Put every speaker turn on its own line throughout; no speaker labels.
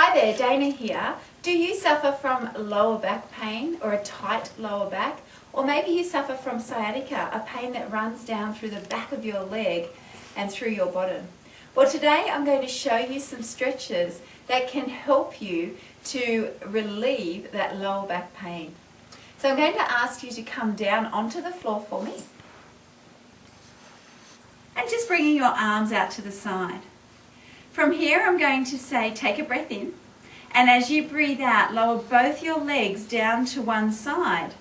Hi there, Dana here. Do you suffer from lower back pain or a tight lower back? Or maybe you suffer from sciatica, a pain that runs down through the back of your leg and through your bottom. Well, today I'm going to show you some stretches that can help you to relieve that lower back pain. So I'm going to ask you to come down onto the floor for me. And just bringing your arms out to the side. From here I'm going to say take a breath in, and as you breathe out lower both your legs down to one side,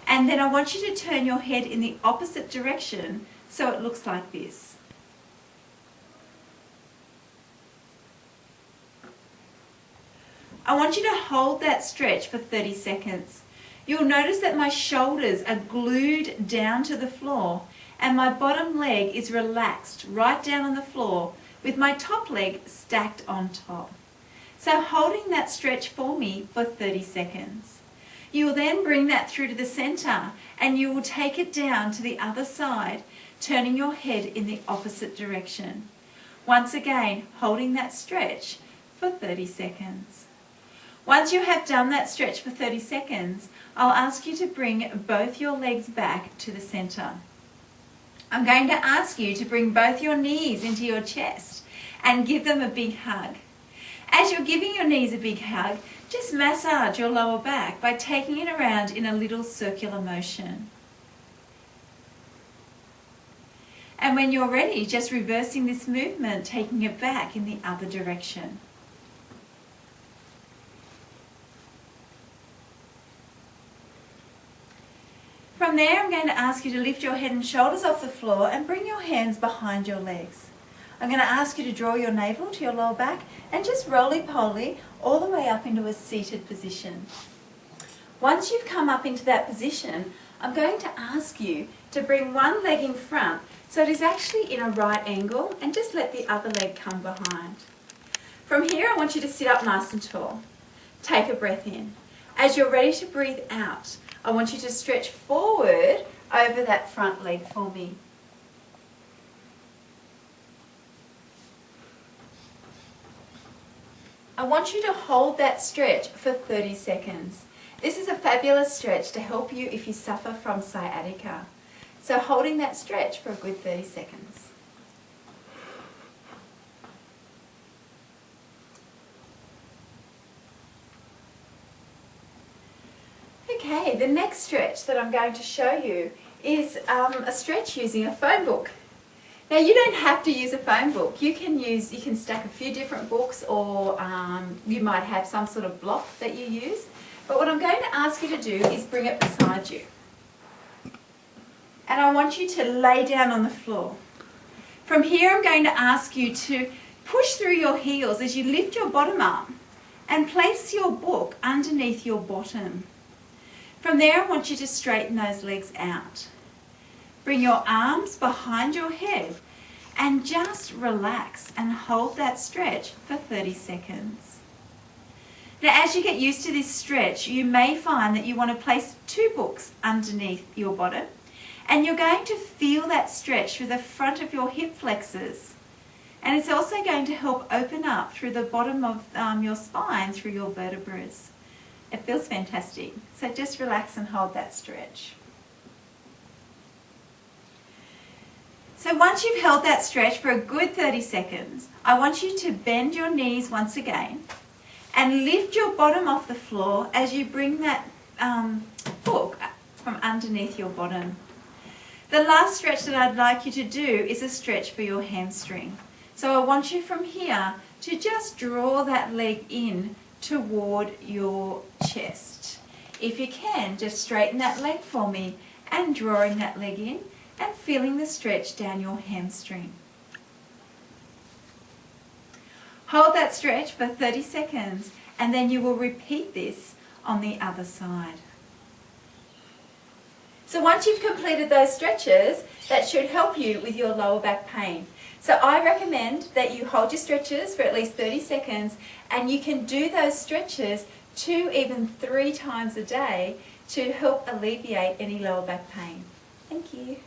and then I want you to turn your head in the opposite direction so it looks like this. I want you to hold that stretch for 30 seconds. You'll notice that my shoulders are glued down to the floor and my bottom leg is relaxed right down on the floor with my top leg stacked on top. So holding that stretch for me for 30 seconds. You will then bring that through to the center and you will take it down to the other side, turning your head in the opposite direction. Once again, holding that stretch for 30 seconds. Once you have done that stretch for 30 seconds, I'll ask you to bring both your legs back to the center. I'm going to ask you to bring both your knees into your chest and give them a big hug. As you're giving your knees a big hug, just massage your lower back by taking it around in a little circular motion. And when you're ready, just reversing this movement, taking it back in the other direction. From there, I'm going to ask you to lift your head and shoulders off the floor and bring your hands behind your legs. I'm going to ask you to draw your navel to your lower back and just roly-poly all the way up into a seated position. Once you've come up into that position, I'm going to ask you to bring one leg in front so it is actually in a right angle and just let the other leg come behind. From here, I want you to sit up nice and tall. Take a breath in. As you're ready to breathe out, I want you to stretch forward over that front leg for me. I want you to hold that stretch for 30 seconds. This is a fabulous stretch to help you if you suffer from sciatica. So holding that stretch for a good 30 seconds. Okay, the next stretch that I'm going to show you is a stretch using a phone book. Now you don't have to use a phone book. You can stack a few different books, or you might have some sort of block that you use. But what I'm going to ask you to do is bring it beside you. And I want you to lay down on the floor. From here I'm going to ask you to push through your heels as you lift your bottom up and place your book underneath your bottom. From there, I want you to straighten those legs out. Bring your arms behind your head and just relax and hold that stretch for 30 seconds. Now, as you get used to this stretch, you may find that you want to place two books underneath your bottom, and you're going to feel that stretch through the front of your hip flexors. And it's also going to help open up through the bottom of your spine, through your vertebrae. It feels fantastic. So just relax and hold that stretch. So once you've held that stretch for a good 30 seconds, I want you to bend your knees once again and lift your bottom off the floor as you bring that book from underneath your bottom. The last stretch that I'd like you to do is a stretch for your hamstring. So I want you from here to just draw that leg in toward your chest. If you can, just straighten that leg for me and drawing that leg in and feeling the stretch down your hamstring. Hold that stretch for 30 seconds and then you will repeat this on the other side. So once you've completed those stretches, that should help you with your lower back pain. So I recommend that you hold your stretches for at least 30 seconds, and you can do those stretches 2, even 3 times a day to help alleviate any lower back pain. Thank you.